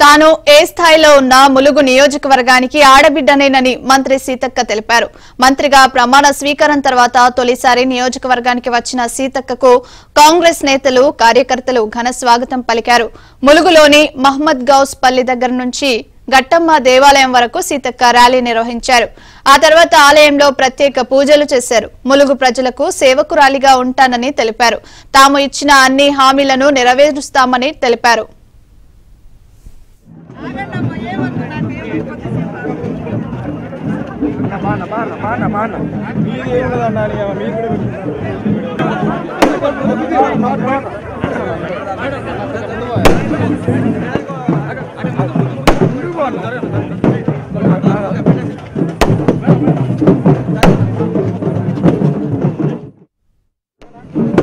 తాను ఏ స్థాయిలో ఉన్న ములుగు నియోజకవర్గానికి ఆడబిడ్డనేనని మంత్రి సీతక్క తెలిపారు. మంత్రిగా ప్రమాణ స్వీకారం తర్వాత తొలిసారి నియోజకవర్గానికి వచ్చిన సీతక్కకు కాంగ్రెస్ నేతలు కార్యకర్తలు ఘన స్వాగతం పలికారు. ములుగులోని మహమ్మద్ గౌస్ పల్లి దగ్గర నుంచి గట్టమ్మ దేవాలయం వరకు సీతక్క ర్యాలీ నిర్వహించారు. ఆ తర్వాత ఆలయంలో ప్రత్యేక పూజలు చేశారు. ములుగు ప్రజలకు సేవకురాలిగా ఉంటానని తెలిపారు. తాము ఇచ్చిన అన్ని హామీలను నెరవేరుస్తామని తెలిపారు.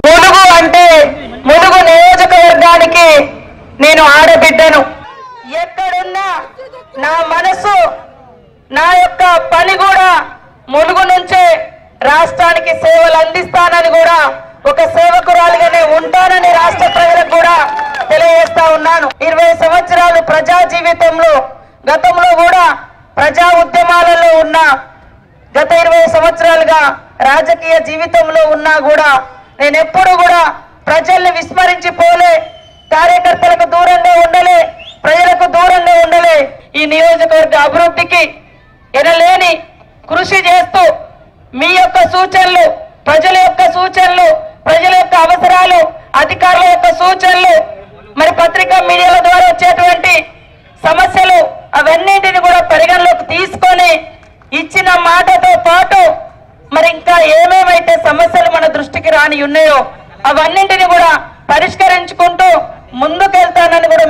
ములుగు అంటే ములుగు నియోజకవర్గానికి నేను ఆడబిడ్డను. ఎక్కడున్నా నా మనసు నా యొక్క పని కూడా ములుగు నుంచే రాష్ట్రానికి సేవలు అందిస్తానని కూడా ఒక సేవకురాలిగానే ఉంటానని రాష్ట్ర ప్రజలకు కూడా తెలియజేస్తా ఉన్నాను. 20 సంవత్సరాలు ప్రజా జీవితంలో గతంలో కూడా ప్రజా ఉద్యమాలలో ఉన్న గత 20 సంవత్సరాలుగా రాజకీయ జీవితంలో ఉన్నా కూడా నేను ఎప్పుడు కూడా ప్రజల్ని విస్మరించిపోలే, కార్యకర్తలకు దూరంగా ఉండలే, ప్రజలకు దూరంగా ఉండలే. ఈ నియోజకవర్గ అభివృద్ధికి ఎనలేని కృషి చేస్తూ మీ యొక్క సూచనలు, ప్రజల యొక్క సూచనలు, ప్రజల యొక్క అవసరాలు, అధికారుల యొక్క సూచనలు, మరి పత్రికా మీడియాల ద్వారా వచ్చేటువంటి సమస్యలు అవన్నింటిని కూడా పరిగణలోకి తీసుకొని ఇచ్చిన మాటతో పాటు మరి ఇంకా ఏమేమైతే సమస్యలు మన దృష్టికి రాని ఉన్నాయో అవన్నింటిని కూడా పరిష్కరించుకుంటూ ముందుకెళ్తానని కూడా